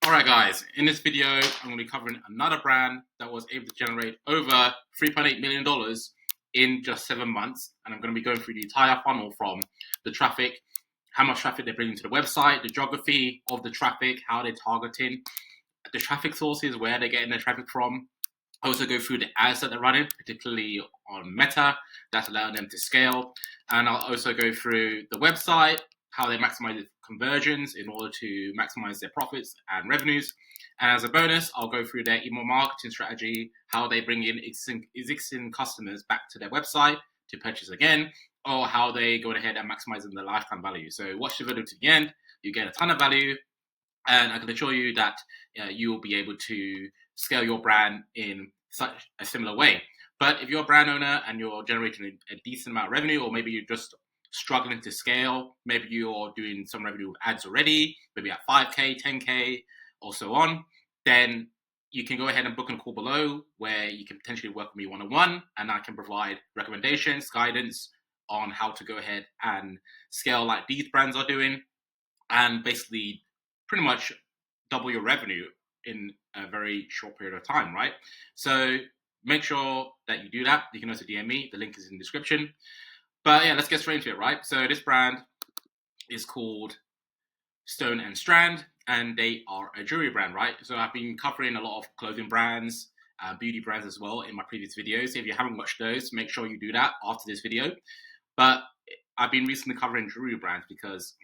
Alright guys, in this video I'm going to be covering another brand that was able to generate over $3.8 million in just 7 months, and I'm going to be going through the entire funnel from the traffic, how much traffic they're bringing to the website, the geography of the traffic, how they're targeting, the traffic sources, where they're getting their traffic from. I also go through the ads that they're running, particularly on Meta, that's allowing them to scale, and I'll also go through the website, how they maximize conversions in order to maximize their profits and revenues. And as a bonus, I'll go through their email marketing strategy, how they bring in existing customers back to their website to purchase again, or how they go ahead and maximize their lifetime value. So watch the video to the end, you get a ton of value, and I can assure you that you will be able to scale your brand in such a similar way. But if you're a brand owner and you're generating a decent amount of revenue, or maybe you're just struggling to scale, maybe you're doing some revenue with ads already, maybe at 5K, 10K, or so on, then you can go ahead and book a call below where you can potentially work with me one-on-one, and I can provide recommendations, guidance on how to go ahead and scale like these brands are doing, and basically pretty much double your revenue in a very short period of time, right? So make sure that you do that. You can also DM me. The link is in the description. But yeah, let's get straight into it, right? So this brand is called Stone and Strand, and they are a jewelry brand, right? So I've been covering a lot of clothing brands, beauty brands as well in my previous videos. If you haven't watched those, make sure you do that after this video. But I've been recently covering jewelry brands because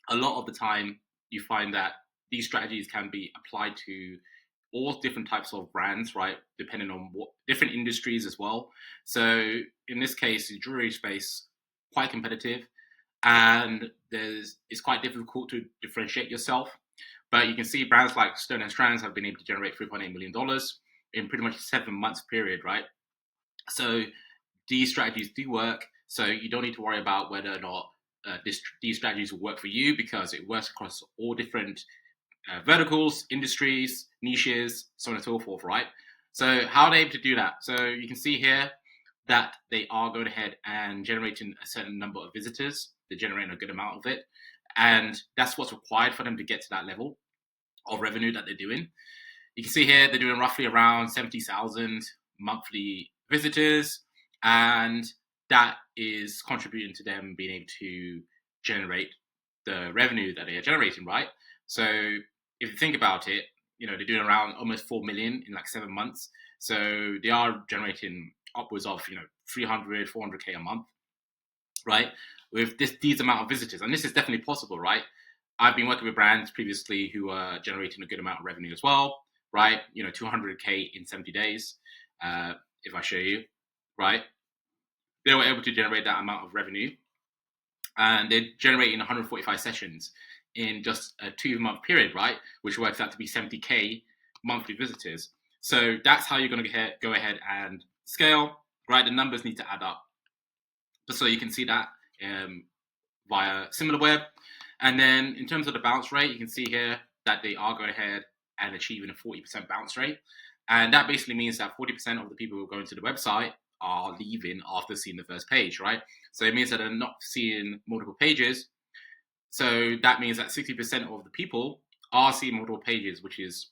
a lot of the time you find that these strategies can be applied to all different types of brands, right? Depending on what different industries as well. So in this case, the jewelry space, quite competitive, and it's quite difficult to differentiate yourself. But you can see brands like Stone and Strands have been able to generate $3.8 million in pretty much a 7 months period, right? So these strategies do work. So you don't need to worry about whether or not these strategies will work for you, because it works across all different verticals, industries, niches, so on and so forth, right? So how are they able to do that? So you can see here that they are going ahead and generating a certain number of visitors. They're generating a good amount of it. And that's what's required for them to get to that level of revenue that they're doing. You can see here they're doing roughly around 70,000 monthly visitors, and that is contributing to them being able to generate the revenue that they are generating, right? So if you think about it, they're doing around almost 4 million in like 7 months. So they are generating upwards of 300, 400K a month, right? With these amount of visitors, and this is definitely possible, right? I've been working with brands previously who are generating a good amount of revenue as well, right? 200K in 70 days. If I show you, right? They were able to generate that amount of revenue, and they're generating 145 sessions in just a 2-month period, right? Which works out to be 70K monthly visitors. So that's how you're going to go ahead and scale, right? The numbers need to add up. So you can see that via SimilarWeb. And then in terms of the bounce rate, you can see here that they are going ahead and achieving a 40% bounce rate. And that basically means that 40% of the people who are going to the website are leaving after seeing the first page, right? So it means that they're not seeing multiple pages. So that means that 60% of the people are seeing multiple pages, which is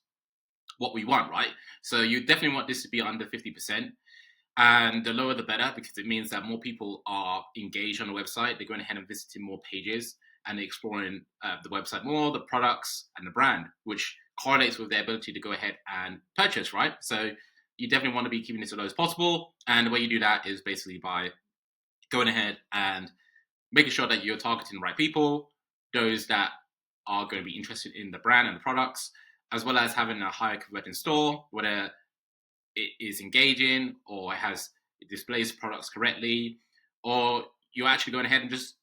what we want, right? So you definitely want this to be under 50%. And the lower the better, because it means that more people are engaged on the website. They're going ahead and visiting more pages, and they're exploring the website more, the products, and the brand, which correlates with their ability to go ahead and purchase, right? So you definitely want to be keeping this as low as possible. And the way you do that is basically by going ahead and making sure that you're targeting the right people, those that are going to be interested in the brand and the products, as well as having a higher converting store, whether it is engaging or it displays products correctly, or you're actually going ahead and just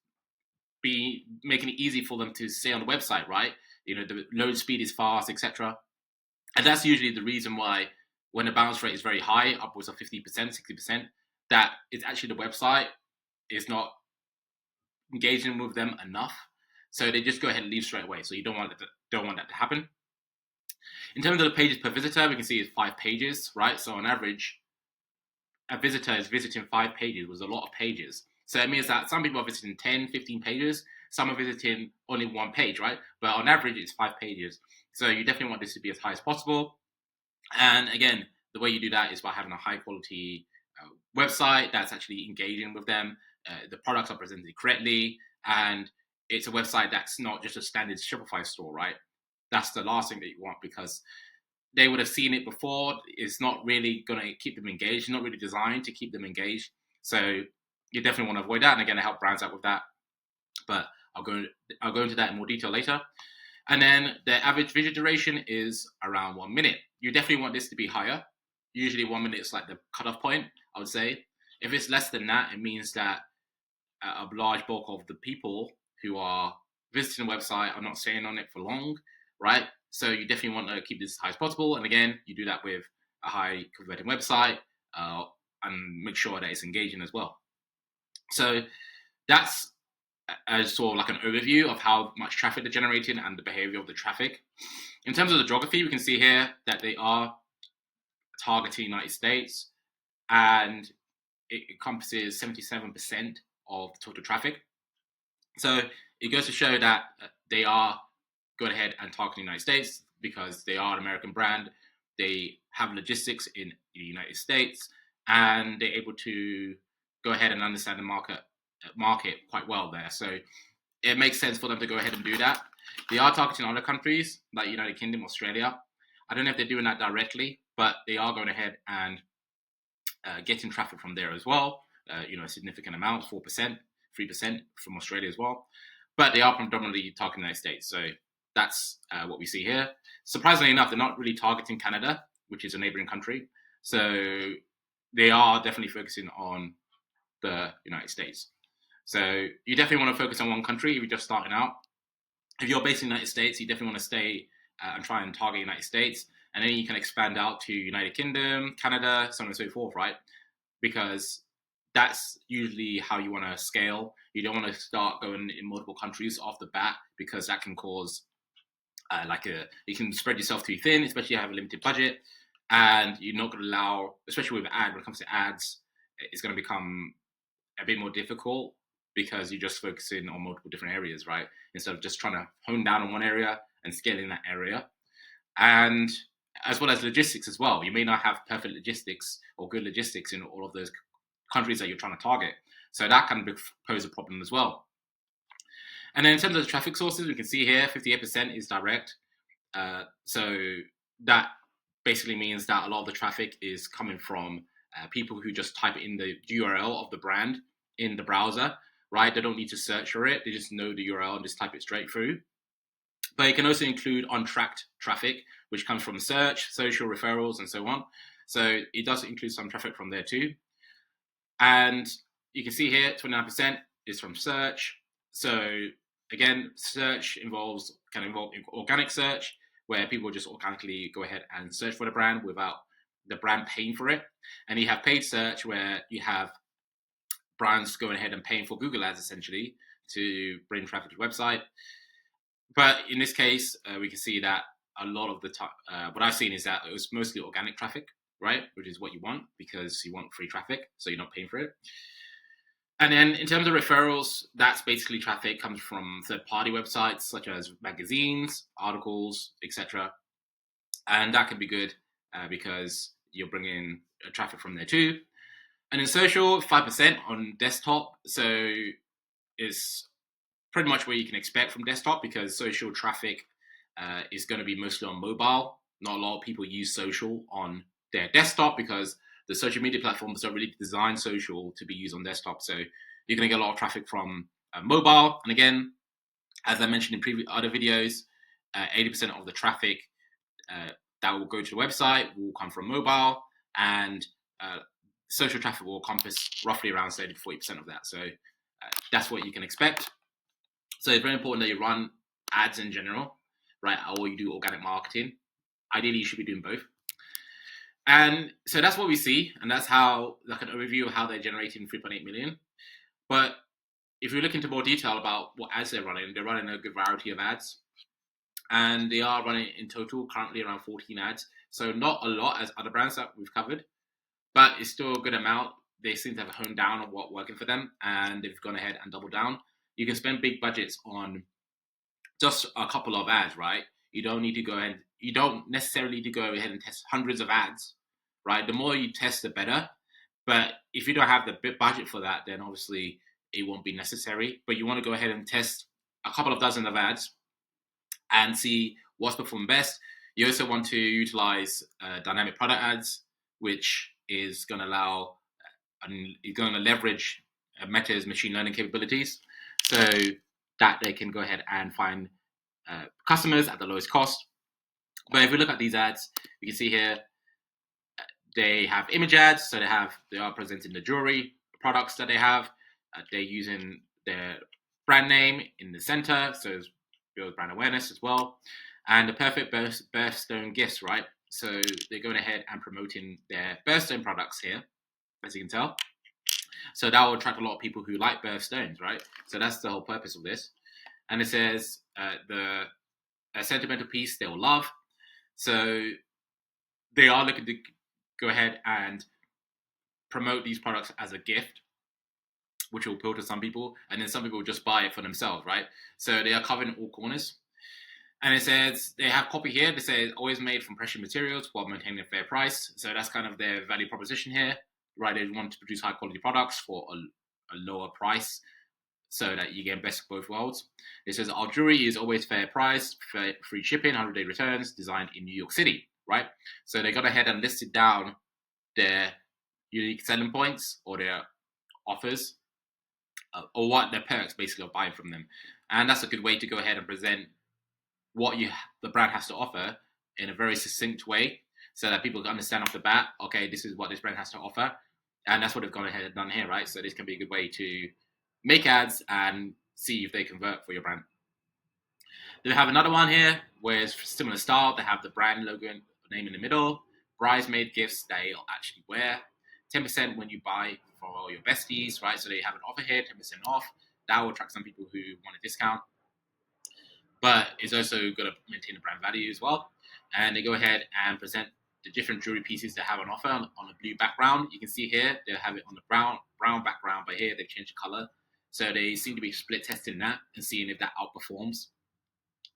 be making it easy for them to stay on the website, right? The load speed is fast, etc. And that's usually the reason why when the bounce rate is very high, upwards of 50%, 60%, that it's actually the website is not engaging with them enough. So they just go ahead and leave straight away. So you don't want that to happen. In terms of the pages per visitor, we can see it's 5 pages, right? So on average, a visitor is visiting 5 pages, was a lot of pages. So it means that some people are visiting 10, 15 pages, some are visiting only one page, right? But on average, it's 5 pages. So you definitely want this to be as high as possible. And again, the way you do that is by having a high quality website that's actually engaging with them. The products are presented correctly, and it's a website that's not just a standard Shopify store, right? That's the last thing that you want, because they would have seen it before. It's not really going to keep them engaged. It's not really designed to keep them engaged. So you definitely want to avoid that. And again, I help brands out with that. But I'll go into that in more detail later. And then the average video duration is around 1 minute. You definitely want this to be higher. Usually 1 minute is like the cutoff point, I would say. If it's less than that, it means that a large bulk of the people who are visiting the website are not staying on it for long, right? So you definitely want to keep this as high as possible. And again, you do that with a high converting website and make sure that it's engaging as well. So that's as sort of like an overview of how much traffic they're generating and the behavior of the traffic. In terms of the geography, we can see here that they are targeting the United States, and it encompasses 77% of total traffic. So it goes to show that they are going ahead and targeting the United States because they are an American brand. They have logistics in the United States, and they're able to go ahead and understand the market quite well there. So it makes sense for them to go ahead and do that. They are targeting other countries like United Kingdom, Australia. I don't know if they're doing that directly, but they are going ahead and getting traffic from there as well. A significant amount, 4%, 3% from Australia as well. But they are predominantly targeting the United States. So that's what we see here. Surprisingly enough, they're not really targeting Canada, which is a neighboring country. So they are definitely focusing on the United States. So you definitely want to focus on one country if you're just starting out. If you're based in the United States, you definitely want to stay and try and target the United States. And then you can expand out to United Kingdom, Canada, so on and so forth, right? Because that's usually how you want to scale. You don't want to start going in multiple countries off the bat, because that can cause you can spread yourself too thin, especially if you have a limited budget. And you're not going to allow, especially with when it comes to ads, it's going to become a bit more difficult because you're just focusing on multiple different areas, right? Instead of just trying to hone down on one area and scaling that area. And as well as logistics as well. You may not have perfect logistics or good logistics in all of those countries that you're trying to target. So that can pose a problem as well. And then in terms of the traffic sources, we can see here 58% is direct. So that basically means that a lot of the traffic is coming from people who just type in the URL of the brand in the browser, right? They don't need to search for it. They just know the URL and just type it straight through. But it can also include untracked traffic, which comes from search, social referrals, and so on. So it does include some traffic from there too. And you can see here, 29% is from search. So again, search can involve organic search, where people just organically go ahead and search for the brand without the brand paying for it. And you have paid search, where you have brands going ahead and paying for Google ads essentially to bring traffic to the website. But in this case, we can see that a lot of the time, what I've seen is that it was mostly organic traffic, right? Which is what you want, because you want free traffic, so you're not paying for it. And then in terms of referrals, that's basically traffic comes from third-party websites such as magazines, articles, etc. And that can be good because you're bringing traffic from there too. And in social, 5% on desktop. So it's pretty much what you can expect from desktop, because social traffic is going to be mostly on mobile. Not a lot of people use social on their desktop because the social media platforms don't really design social to be used on desktop. So you're going to get a lot of traffic from mobile. And again, as I mentioned in previous other videos, 80% of the traffic that will go to the website will come from mobile, and social traffic will encompass roughly around 30 to 40% of that. So that's what you can expect. So it's very important that you run ads in general, right? Or you do organic marketing. Ideally, you should be doing both. And so that's what we see, and that's how, like, an overview of how they're generating 3.8 million. But if you look into more detail about what ads they're running a good variety of ads, and they are running in total currently around 14 ads. So not a lot as other brands that we've covered, but it's still a good amount. They seem to have honed down on what's working for them, and they've gone ahead and doubled down. you can spend big budgets on just a couple of ads, right? You don't need to go ahead. You don't necessarily need to go ahead and test hundreds of ads, right? The more you test, the better. But if you don't have the budget for that, then obviously it won't be necessary. But you want to go ahead and test a couple of dozen of ads and see what's performed best. You also want to utilize dynamic product ads, which is going to allow and is going to leverage Meta's machine learning capabilities, so that they can go ahead and find customers at the lowest cost. But if we look at these ads, you can see here they have image ads, so they are presenting the jewelry products that they have. They're using their brand name in the center, so it builds brand awareness as well. And the perfect birthstone gifts, right? So they're going ahead and promoting their birthstone products here, as you can tell. So that will attract a lot of people who like birthstones, right? So that's the whole purpose of this. And it says a sentimental piece they will love. So they are looking to go ahead and promote these products as a gift, which will appeal to some people, and then some people will just buy it for themselves, right? So they are covering all corners. And it says they have copy here. They say always made from precious materials while maintaining a fair price. So that's kind of their value proposition here, right? They want to produce high quality products for a lower price, so that you get best of both worlds. It says our jewelry is always fair price, free shipping, 100-day returns, designed in New York City, right? So they got ahead and listed down their unique selling points or their offers, or what their perks basically are buying from them. And that's a good way to go ahead and present what the brand has to offer in a very succinct way, so that people can understand off the bat, okay, this is what this brand has to offer. And that's what they've gone ahead and done here, right? So this can be a good way to make ads and see if they convert for your brand. They have another one here where it's similar style. They have the brand logo and name in the middle, bridesmaid gifts they'll actually wear, 10% when you buy for all your besties, right? So they have an offer here, 10% off. That will attract some people who want a discount, but it's also going to maintain the brand value as well. And they go ahead and present the different jewelry pieces they have on offer on a blue background. You can see here they have it on the brown background, but here they've changed the color. So they seem to be split testing that and seeing if that outperforms.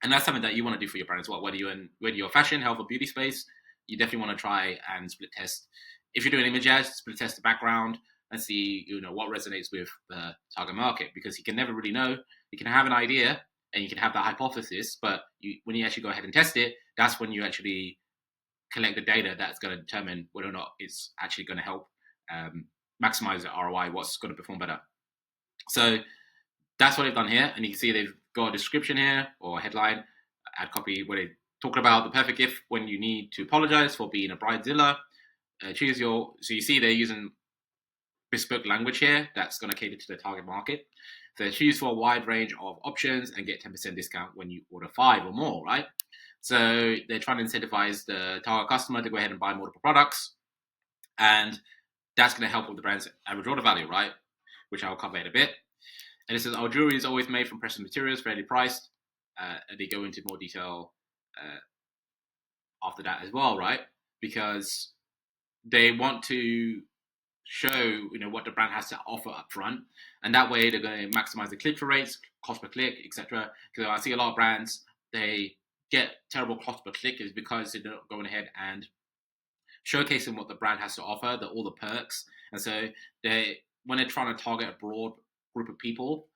And that's something that you want to do for your brand as well. Whether you're fashion, health, or beauty space, you definitely want to try and split test. If you're doing image ads, split test the background and see what resonates with the target market, because you can never really know. You can have an idea and you can have that hypothesis, but when you actually go ahead and test it, that's when you actually collect the data that's going to determine whether or not it's actually going to help maximize the ROI, what's going to perform better. So that's what they've done here. And you can see they've got a description here or a headline, ad copy, where they talk about the perfect gift when you need to apologize for being a bridezilla. So you see they're using bespoke language here that's going to cater to the target market. So choose for a wide range of options and get 10% discount when you order 5 or more, right? So they're trying to incentivize the target customer to go ahead and buy multiple products. And that's going to help with the brand's average order value, right? Which I'll cover in a bit. And it says our jewelry is always made from precious materials, fairly priced. And they go into more detail after that as well, right? Because they want to show what the brand has to offer up front, and that way they're going to maximize the click-through rates, cost per click, etc. Because I see a lot of brands, they get terrible cost per click is because they're not going ahead and showcasing what the brand has to offer, all the perks. And so when they're trying to target a broad group of people,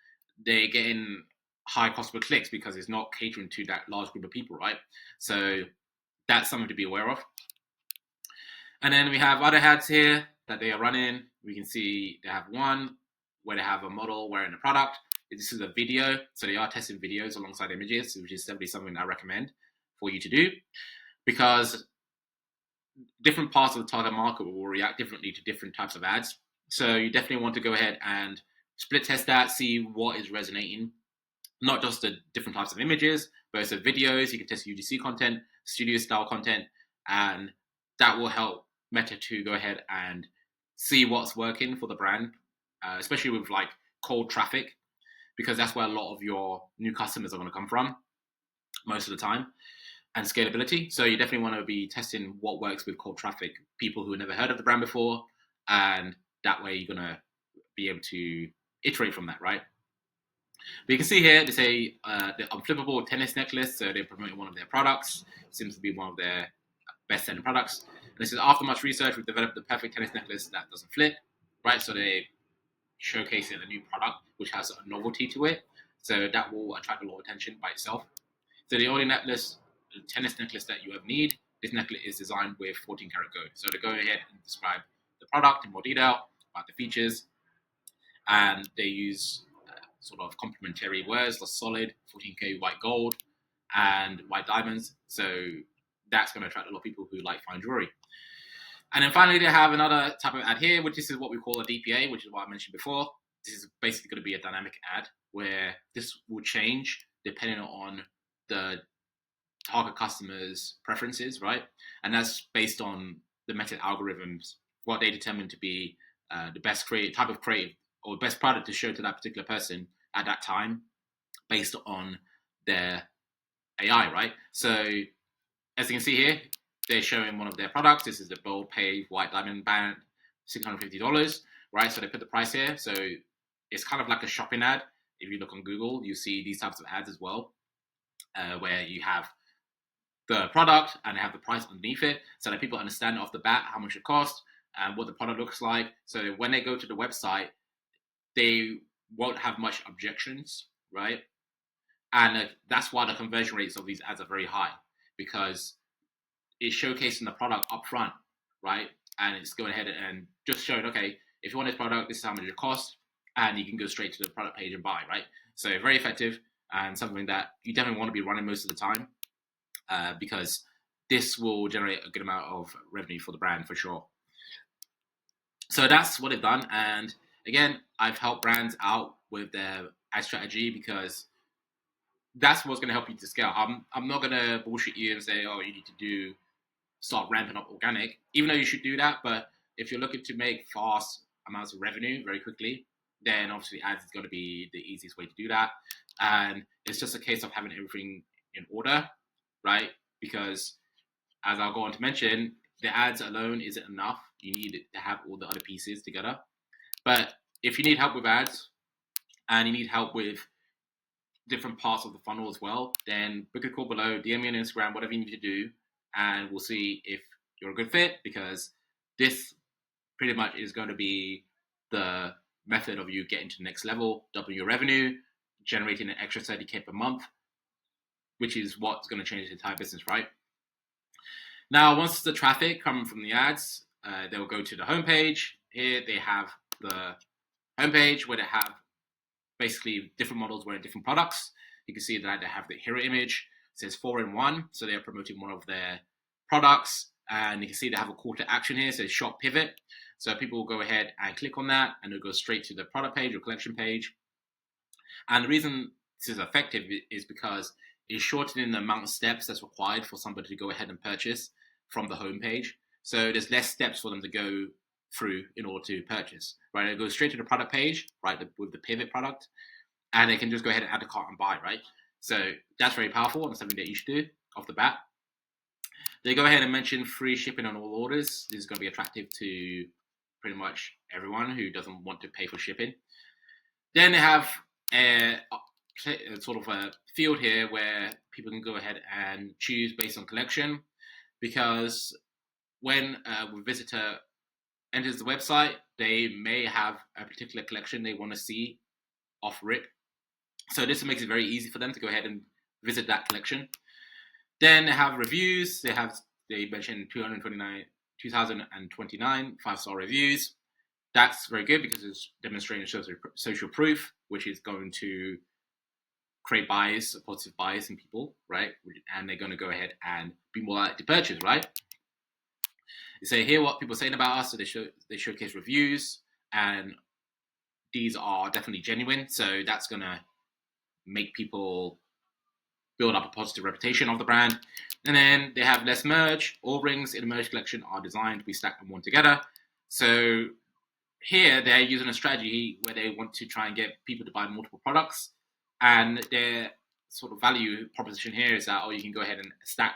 they're getting high cost per clicks because it's not catering to that large group of people, right? So that's something to be aware of. And then we have other ads here that they are running. We can see they have one where they have a model wearing the product. This is a video, so they are testing videos alongside images, which is definitely something I recommend for you to do, because different parts of the target market will react differently to different types of ads. So you definitely want to go ahead and split test that, see what is resonating, not just the different types of images, but also videos. You can test UGC content, studio style content, and that will help Meta to go ahead and see what's working for the brand, especially with like cold traffic, because that's where a lot of your new customers are going to come from most of the time, and scalability. So you definitely want to be testing what works with cold traffic, people who have never heard of the brand before, and that way you're going to be able to iterate from that, right? But you can see here, they say the unflippable tennis necklace. So they're promoting one of their products. Seems to be one of their best-selling products. And this is after much research, we've developed the perfect tennis necklace that doesn't flip, right? So they showcasing a new product which has a novelty to it. So that will attract a lot of attention by itself. So the only necklace, the tennis necklace that you ever need, this necklace is designed with 14 karat gold. So to go ahead and describe the product in more detail, about the features, and they use sort of complementary words, the solid 14K white gold and white diamonds. So that's going to attract a lot of people who like fine jewelry. And then finally, they have another type of ad here, which is what we call a DPA, which is what I mentioned before. This is basically going to be a dynamic ad where this will change depending on the target customer's preferences, right? And that's based on the meta algorithms, what they determine to be the best type of creative or best product to show to that particular person at that time based on their AI, right? So as you can see here, they're showing one of their products. This is the Bold Pave White Diamond Band, $650, right? So they put the price here. So it's kind of like a shopping ad. If you look on Google, you see these types of ads as well, where you have the product and they have the price underneath it so that people understand off the bat how much it costs and what the product looks like. So when they go to the website, they won't have much objections, right? And that's why the conversion rates of these ads are very high, because it's showcasing the product up front, right? And it's going ahead and just showing, okay, if you want this product, this is how much it costs, and you can go straight to the product page and buy, right? So very effective and something that you definitely want to be running most of the time, because this will generate a good amount of revenue for the brand for sure. So that's what they've done. And again, I've helped brands out with their ad strategy because that's what's going to help you to scale. I'm not going to bullshit you and say, oh, you need to start ramping up organic, even though you should do that. But if you're looking to make fast amounts of revenue very quickly, then obviously ads is going to be the easiest way to do that. And it's just a case of having everything in order, right? Because as I'll go on to mention, the ads alone isn't enough. You need to have all the other pieces together. But if you need help with ads and you need help with different parts of the funnel as well, then book a call below, DM me on Instagram, whatever you need to do, and we'll see if you're a good fit, because this pretty much is going to be the method of you getting to the next level, doubling your revenue, generating an extra 30K per month, which is what's going to change the entire business, right? Now, once the traffic comes from the ads, they'll go to the homepage. Here they have the homepage where they have basically different models wearing different products. You can see that they have the hero image. It says 4-in-1, so they're promoting one of their products. And you can see they have a call to action here, it says shop pivot. So people will go ahead and click on that, and it'll go straight to the product page or collection page. And the reason this is effective is because it's shortening the amount of steps that's required for somebody to go ahead and purchase from the homepage. So there's less steps for them to go through in order to purchase, right? It goes straight to the product page, right, with the pivot product, and they can just go ahead and add a cart and buy, right? So that's very powerful and something that you should do off the bat. They go ahead and mention free shipping on all orders. This is going to be attractive to pretty much everyone who doesn't want to pay for shipping. Then they have a sort of a field here where people can go ahead and choose based on collection, because when a visitor enters the website, they may have a particular collection they want to see off rip. So this makes it very easy for them to go ahead and visit that collection. Then they have reviews. They mentioned 2,029 5-star reviews. That's very good because it's demonstrating social proof, which is going to create bias, positive bias in people, right? And they're going to go ahead and be more likely to purchase, right? They say here what people are saying about us, so they showcase reviews, and these are definitely genuine. So that's going to make people build up a positive reputation of the brand. And then they have less merge. All rings in the merge collection are designed to be stacked and worn together. So here they're using a strategy where they want to try and get people to buy multiple products. And their sort of value proposition here is that, you can go ahead and stack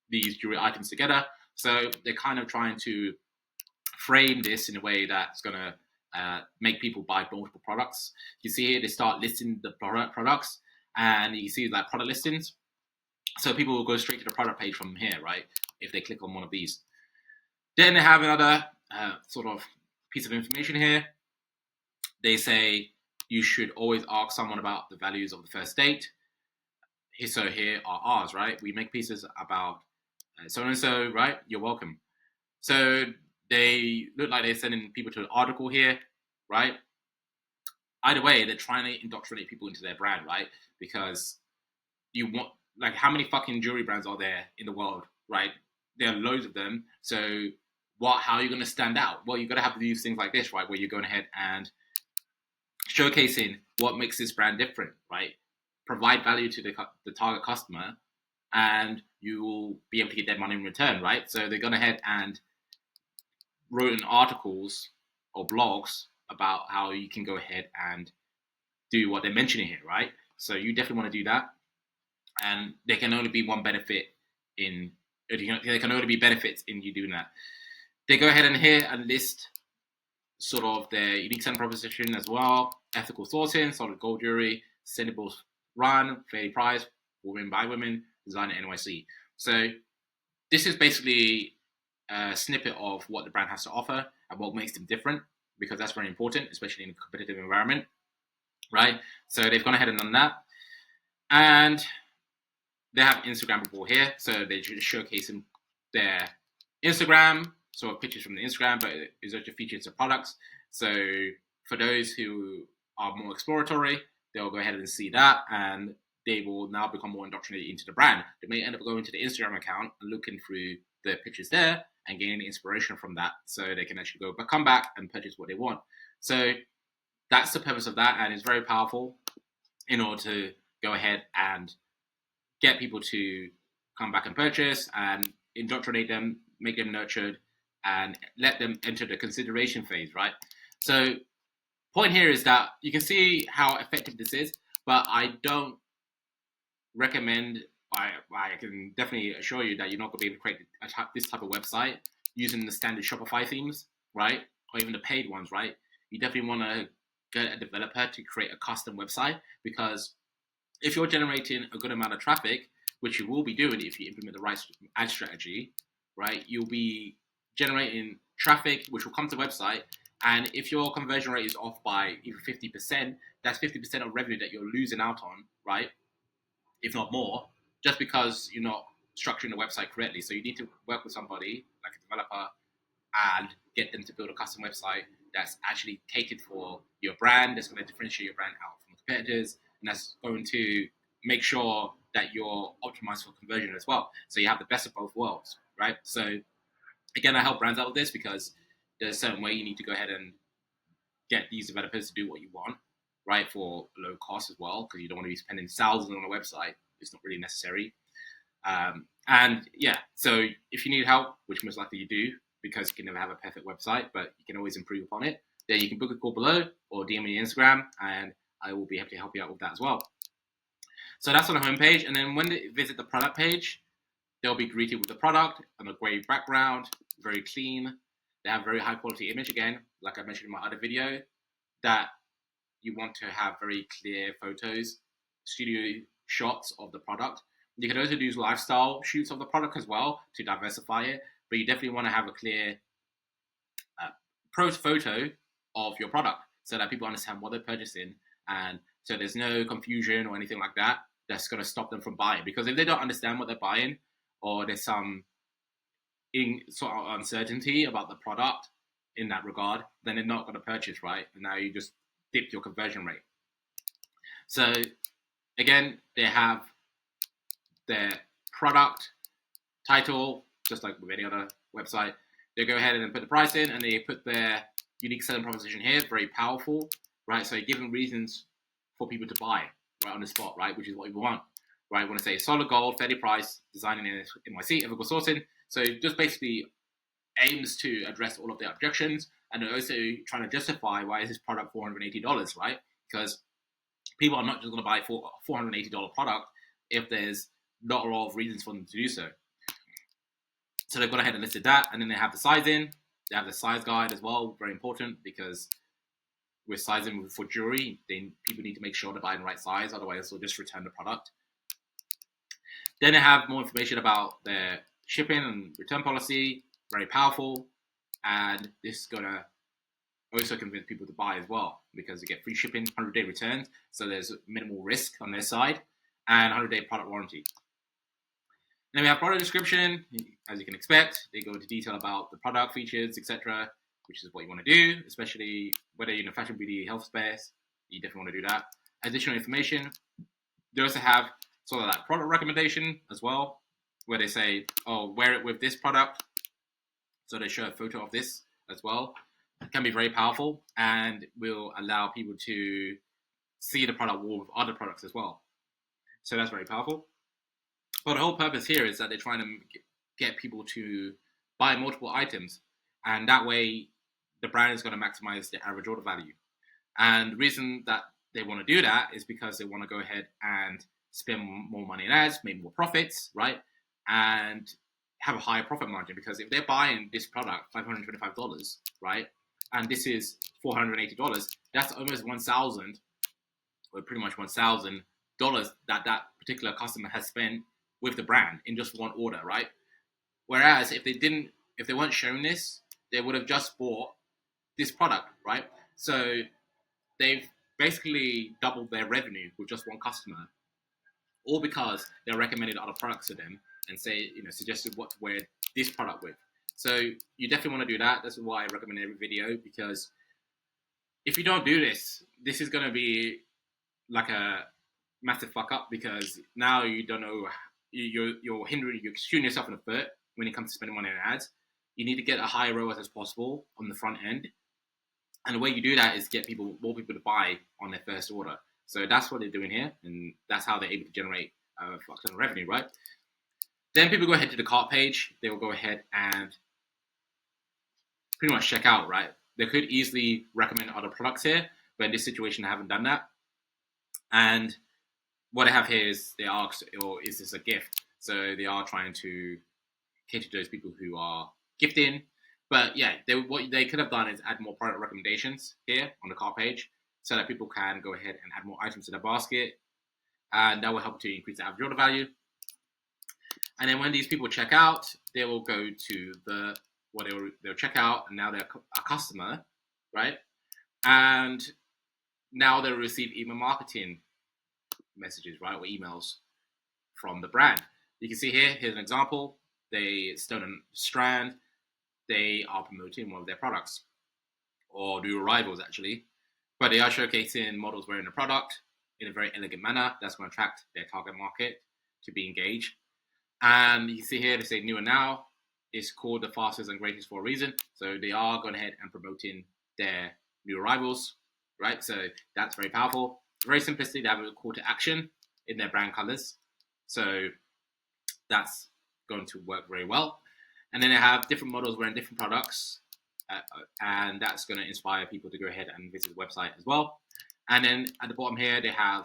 these jewelry items together. So they're kind of trying to frame this in a way that's going to make people buy multiple products. You see here, they start listing the products, and you see like product listings. So people will go straight to the product page from here, right? If they click on one of these. Then they have another sort of piece of information here. They say you should always ask someone about the values of the first date. So here are ours, right? We make pieces about so and so, right? You're welcome. So they look like they're sending people to an article here, right? Either way, they're trying to indoctrinate people into their brand, right? Because you want, like, how many fucking jewelry brands are there in the world, right? There are loads of them. So how are you going to stand out? Well, you've got to have to do things like this, right? Where you're going ahead and showcasing what makes this brand different, right? Provide value to the target customer, and you will be able to get their money in return, right? So they're going ahead and wrote in articles or blogs about how you can go ahead and do what they're mentioning here, right? So you definitely want to do that. And there can only be one benefit there can only be benefits in you doing that. They go ahead and here and list sort of their unique selling proposition as well. Ethical sourcing, solid gold jewelry, sustainable run, fairly priced, women by women, design at NYC. So this is basically a snippet of what the brand has to offer and what makes them different, because that's very important, especially in a competitive environment, right? So they've gone ahead and done that. And they have Instagram report here. So they're just showcasing their Instagram, so pictures from the Instagram, but it's also features of products. So for those who are more exploratory, they'll go ahead and see that, and they will now become more indoctrinated into the brand. They may end up going to the Instagram account and looking through the pictures there and gaining inspiration from that, so they can actually come back and purchase what they want. So that's the purpose of that, and it's very powerful in order to go ahead and get people to come back and purchase and indoctrinate them, make them nurtured, and let them enter the consideration phase, right? So point here is that you can see how effective this is, but I don't recommend, I can definitely assure you that you're not going to be able to create this type of website using the standard Shopify themes, right? Or even the paid ones, right? You definitely want to get a developer to create a custom website, because if you're generating a good amount of traffic, which you will be doing if you implement the right ad strategy, right? You'll be generating traffic, which will come to the website. And if your conversion rate is off by even 50%, that's 50% of revenue that you're losing out on, right? If not more, just because you're not structuring the website correctly. So you need to work with somebody like a developer and get them to build a custom website that's actually catered for your brand, that's going to differentiate your brand out from competitors, and that's going to make sure that you're optimized for conversion as well. So you have the best of both worlds, right? So again, I help brands out with this because there's a certain way you need to go ahead and get these developers to do what you want, right? For low cost as well, because you don't want to be spending thousands on a website. It's not really necessary. And yeah, so if you need help, which most likely you do, because you can never have a perfect website, but you can always improve upon it, then you can book a call below or DM me on Instagram, and I will be happy to help you out with that as well. So that's on the homepage. And then when they visit the product page, they'll be greeted with the product on a grey background, very clean. They have very high quality image again, like I mentioned in my other video, that you want to have very clear photos, studio shots of the product. You can also do lifestyle shoots of the product as well to diversify it, but you definitely want to have a clear photo of your product so that people understand what they're purchasing, and so there's no confusion or anything like that that's going to stop them from buying. Because if they don't understand what they're buying, or there's some sort of uncertainty about the product in that regard, then they're not going to purchase, right? And now you just dip your conversion rate. So again, they have their product title, just like with any other website. They go ahead and put the price in, and they put their unique selling proposition here, very powerful, right? So giving reasons for people to buy right on the spot, right? Which is what we want, right? We want to say solid gold, fairly priced, designing in NYC, ethical sourcing. So just basically aims to address all of their objections, and also trying to justify why is this product $480, right? Because people are not just going to buy a $480 product if there's not a lot of reasons for them to do so. So they've gone ahead and listed that, and then they have the sizing. They have the size guide as well, very important, because with sizing for jewelry, people need to make sure they're buying the right size, otherwise they'll just return the product. Then they have more information about their shipping and return policy, very powerful, and this is gonna also convince people to buy as well because they get free shipping, 100-day returns, so there's minimal risk on their side, and 100-day product warranty. Then we have product description. As you can expect, they go into detail about the product features, etc., which is what you want to do, especially whether you're in a fashion, beauty, health space. You definitely want to do that. Additional information. They also have sort of like product recommendation as well, where they say, oh, wear it with this product. So they show a photo of this as well. It can be very powerful and will allow people to see the product worn with other products as well. So that's very powerful. But the whole purpose here is that they're trying to get people to buy multiple items, and that way the brand is going to maximize their average order value. And the reason that they want to do that is because they want to go ahead and spend more money in ads, make more profits, right? And have a higher profit margin, because if they're buying this product $525, right, and this is $480, that's almost 1,000, or pretty much $1,000 that particular customer has spent with the brand in just one order, right? Whereas if they weren't shown this, they would have just bought this product, right? So they've basically doubled their revenue with just one customer, all because they're recommending other products to them and suggested what to wear this product with. So you definitely want to do that. That's why I recommend every video, because if you don't do this, this is going to be like a massive fuck up, because now you don't know, you're shooting yourself in the foot when it comes to spending money on ads. You need to get a high ROAS as possible on the front end. And the way you do that is get more people to buy on their first order. So that's what they're doing here, and that's how they're able to generate a fuck ton of revenue, right? Then people go ahead to the cart page. They will go ahead and pretty much check out, right? They could easily recommend other products here, but in this situation, they haven't done that. And what I have here is they ask, or is this a gift? So they are trying to cater to those people who are gifting. But yeah, what they could have done is add more product recommendations here on the cart page, so that people can go ahead and add more items to their basket, and that will help to increase the average order value. And then when these people check out, they will go to they'll check out, and now they're a customer, right? And now they'll receive email marketing messages, right, or emails from the brand. You can see here's an example. Stone & Strand, they are promoting one of their products, or new arrivals actually, but they are showcasing models wearing the product in a very elegant manner. That's going to attract their target market to be engaged. And you can see here they say new and now is called the fastest and greatest for a reason. So they are going ahead and promoting their new arrivals, right? So that's very powerful. Very simplistic. They have a call to action in their brand colors. So that's going to work very well. And then they have different models wearing different products, and that's going to inspire people to go ahead and visit the website as well. And then at the bottom here, they have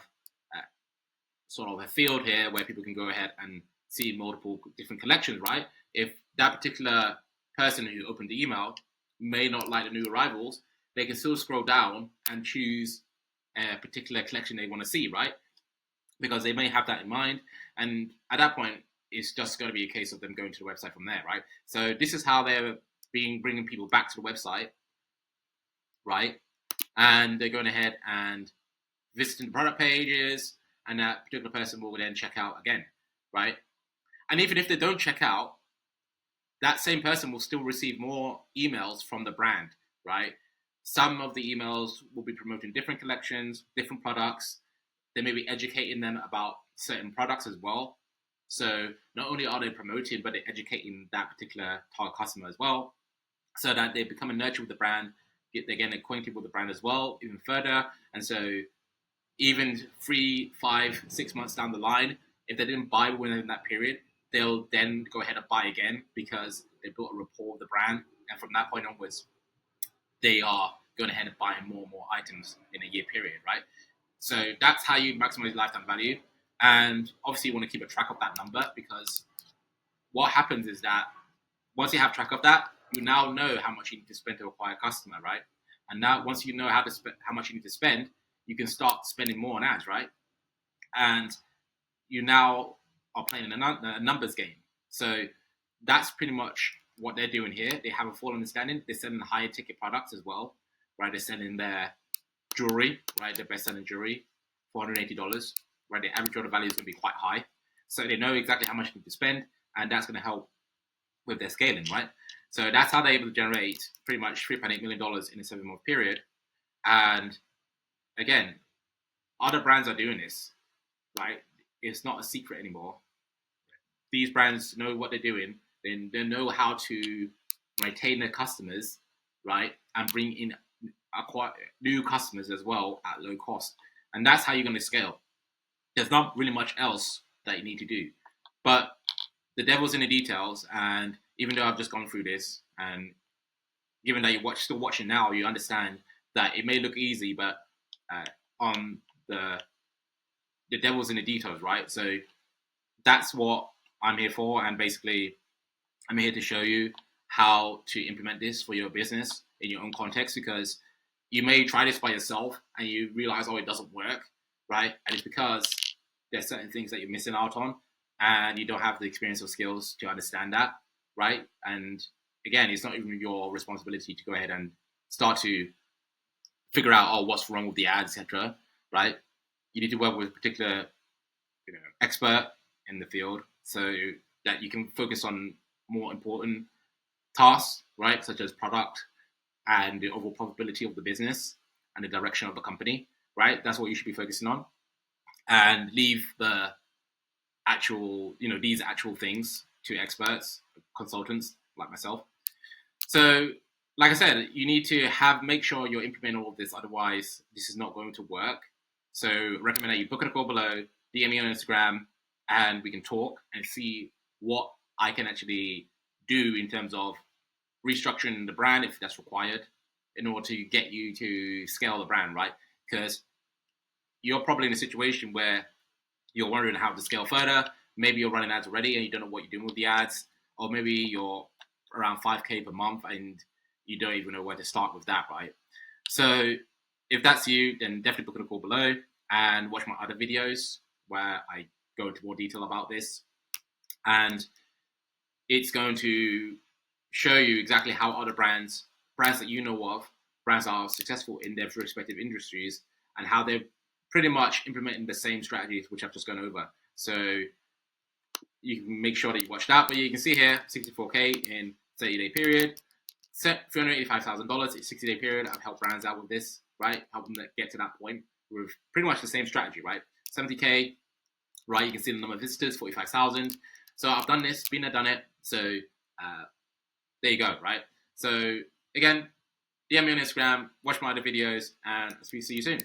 sort of a field here where people can go ahead and see multiple different collections, right? If that particular person who opened the email may not like the new arrivals, they can still scroll down and choose a particular collection they want to see, right? Because they may have that in mind. And at that point, it's just going to be a case of them going to the website from there, right? So this is how they're bringing people back to the website, right? And they're going ahead and visiting the product pages, and that particular person will then check out again, right? And even if they don't check out, that same person will still receive more emails from the brand, right? Some of the emails will be promoting different collections, different products. They may be educating them about certain products as well. So not only are they promoting, but they're educating that particular target customer as well, so that they become a nurture with the brand. They're getting acquainted with the brand as well, even further. And so even 3, 5, 6 months down the line, if they didn't buy within that period, they'll then go ahead and buy again, because they built a rapport with the brand. And from that point onwards, they are going ahead and buying more and more items in a year period, right? So that's how you maximize lifetime value. And obviously you want to keep a track of that number, because what happens is that once you have track of that, you now know how much you need to spend to acquire a customer, right? And now once you know how much you need to spend, you can start spending more on ads, right? And you now are playing a numbers game. So that's pretty much what they're doing here. They have a full understanding. They're selling higher ticket products as well, right? They're selling their jewelry, right? Their best-selling jewelry, $480, right? The average order value is going to be quite high. So they know exactly how much they need to spend, and that's going to help with their scaling, right? So that's how they're able to generate pretty much $3.8 million in a 7-month period. And again, other brands are doing this, right? It's not a secret anymore. These brands know what they're doing. They know how to retain their customers, right? And bring in acquire new customers as well at low cost. And that's how you're going to scale. There's not really much else that you need to do. But the devil's in the details. And even though I've just gone through this, and given that you're still watching now, you understand that it may look easy, but on the devil's in the details, right? So that's what I'm here for. And basically, I'm here to show you how to implement this for your business in your own context, because you may try this by yourself and you realize, oh, it doesn't work, right? And it's because there's certain things that you're missing out on and you don't have the experience or skills to understand that, right? And again, it's not even your responsibility to go ahead and start to figure out, oh, what's wrong with the ad, etc., right? You need to work with a particular expert in the field so that you can focus on more important tasks, right? Such as product and the overall profitability of the business and the direction of the company, right? That's what you should be focusing on, and leave the actual, these actual things to experts, consultants like myself. So, like I said, you need to make sure you're implementing all of this. Otherwise, this is not going to work. So, recommend that you book a call below, DM me on Instagram, and we can talk and see what I can actually do in terms of restructuring the brand if that's required in order to get you to scale the brand, right? Because you're probably in a situation where you're wondering how to scale further. Maybe you're running ads already and you don't know what you're doing with the ads, or maybe you're around 5K per month and you don't even know where to start with that, right? So if that's you, then definitely book a call below and watch my other videos where I go into more detail about this. And it's going to show you exactly how other brands that you know of, brands are successful in their respective industries, and how they're pretty much implementing the same strategies which I've just gone over. So you can make sure that you watch that. But you can see here, 64K in 30-day period, set $385,000 in 60-day period. I've helped brands out with this, right? Help them get to that point with pretty much the same strategy, right? 70K, right? You can see the number of visitors, 45,000. So I've done this, been there, done it. So there you go, right? So again, DM me on Instagram, watch my other videos, and I'll see you soon.